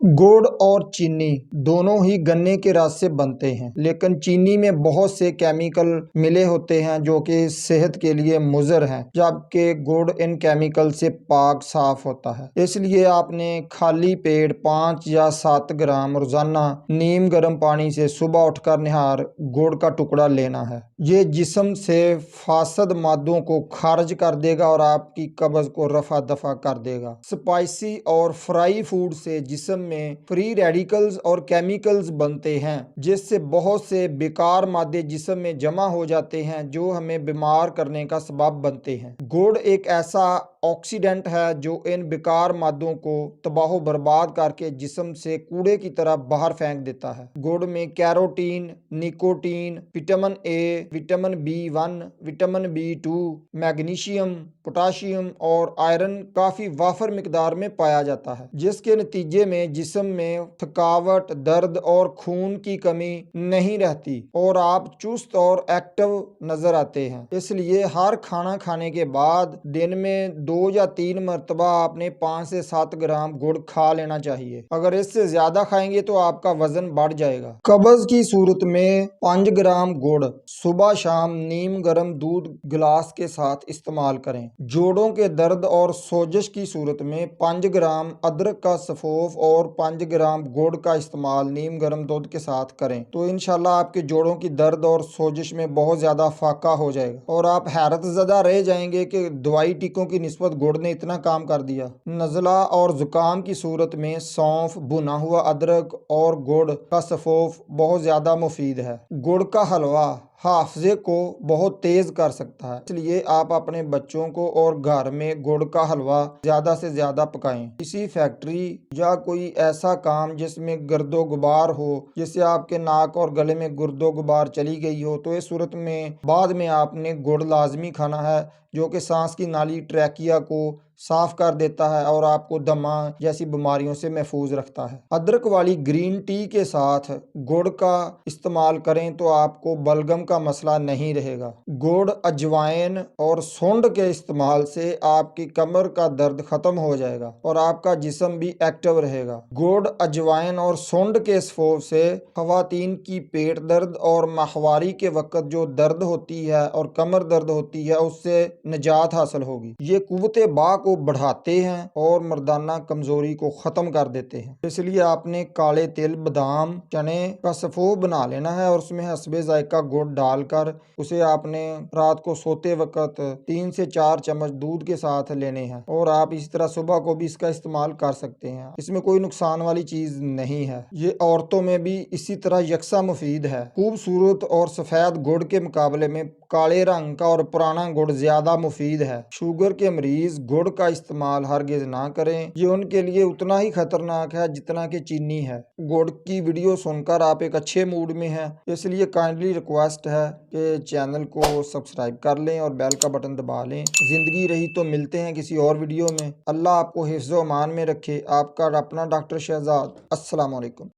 गुड़ और चीनी दोनों ही गन्ने के रस से बनते हैं, लेकिन चीनी में बहुत से केमिकल मिले होते हैं जो कि सेहत के लिए मुज़र हैं, जबकि गुड़ इन केमिकल से पाक साफ होता है। इसलिए आपने खाली पेट 5 या 7 ग्राम रोज़ाना नीम गर्म पानी से सुबह उठकर निहार गुड़ का टुकड़ा लेना है। ये जिस्म से फासद मादों को खारिज कर देगा और आपकी कब्ज़ को रफा दफा कर देगा। स्पाइसी और फ्राई फूड से जिस्म में फ्री रेडिकल्स और केमिकल्स बनते हैं, जिससे बहुत से बेकार मादे जिस्म में जमा हो जाते हैं जो हमें बीमार करने का सबब बनते हैं। गुड़ एक ऐसा ऑक्सीडेंट है जो इन बेकार मादों को तबाह बर्बाद करके जिस्म से कूड़े की तरह बाहर फेंक देता है। गुड़ में carotene, nicotine, vitamin A, vitamin B1, vitamin B2, magnesium, potassium और आयरन काफ़ी वाफर मिकदार में पाया जाता है, जिसके नतीजे में जिस्म में थकावट, दर्द और खून की कमी नहीं रहती और आप चुस्त और एक्टिव नजर आते हैं। इसलिए हर खाना खाने के बाद दिन में 2 या 3 मरतबा आपने 5 से 7 ग्राम गुड़ खा लेना चाहिए। अगर इससे ज्यादा खाएंगे तो आपका वजन बढ़ जाएगा। कब्ज की सूरत में 5 ग्राम गुड़ सुबह शाम नीम गर्म दूध गिलास के साथ इस्तेमाल करें। जोड़ों के दर्द और सोजिश की सूरत में 5 ग्राम अदरक का सफूफ और 5 ग्राम गुड़ का इस्तेमाल नीम गर्म दूध के साथ करें तो इंशाल्लाह आपके जोड़ों की दर्द और सोजिश में बहुत ज्यादा फाका हो जाएगा और आप हैरत ज़दा रह जाएंगे कि दवाई टीकों की निस्बत गुड़ ने इतना काम कर दिया। नज़ला और जुकाम की सूरत में सौंफ, भुना हुआ अदरक और गुड़ का सफूफ बहुत ज्यादा मुफीद है। गुड़ का हलवा हाफजे को बहुत तेज कर सकता है, इसलिए आप अपने बच्चों को और घर में गुड़ का हलवा ज्यादा से ज्यादा पकाएं। किसी फैक्ट्री या कोई ऐसा काम जिसमें गर्दो गुबार हो, जिससे आपके नाक और गले में गर्दो गुबार चली गई हो, तो इस सूरत में बाद में आपने गुड़ लाजमी खाना है, जो कि सांस की नाली ट्रैकिया को साफ कर देता है और आपको दमा जैसी बीमारियों से महफूज रखता है। अदरक वाली ग्रीन टी के साथ गुड़ का इस्तेमाल करें तो आपको बलगम का मसला नहीं रहेगा। गुड़, अजवाइन और सोंड के इस्तेमाल से आपकी कमर का दर्द खत्म हो जाएगा और आपका जिस्म भी एक्टिव रहेगा। गुड़, अजवाइन और सोंड के सफूफ से खवातीन की पेट दर्द और माहवारी के वक्त जो दर्द होती है और कमर दर्द होती है उससे निजात हासिल होगी। ये कुव्वते बा को बढ़ाते हैं और मर्दाना कमजोरी को खत्म कर देते हैं। इसलिए आपने काले तिल, बादाम, चने का सफूफ बना लेना है और उसमें हस्बे जायका गुड़ डालकर उसे आपने रात को सोते वक्त 3 से 4 चम्मच दूध के साथ लेने हैं और आप इसी तरह सुबह को भी इसका इस्तेमाल कर सकते हैं। इसमें कोई नुकसान वाली चीज नहीं है। ये औरतों में भी इसी तरह यकसा मुफीद है। खूबसूरत और सफेद गुड़ के मुकाबले में काले रंग का और पुराना गुड़ ज्यादा मुफीद है। शुगर के मरीज गुड़ का इस्तेमाल हरगिज ना करें, ये उनके लिए उतना ही खतरनाक है जितना कि चीनी है। गुड़ की वीडियो सुनकर आप एक अच्छे मूड में हैं, इसलिए काइंडली रिक्वेस्ट है कि चैनल को सब्सक्राइब कर लें और बेल का बटन दबा लें। जिंदगी रही तो मिलते हैं किसी और वीडियो में। अल्लाह आपको हिफ्ज़-ओ-अमान में रखे। आपका अपना डॉक्टर शहजाद। अस्सलाम वालेकुम।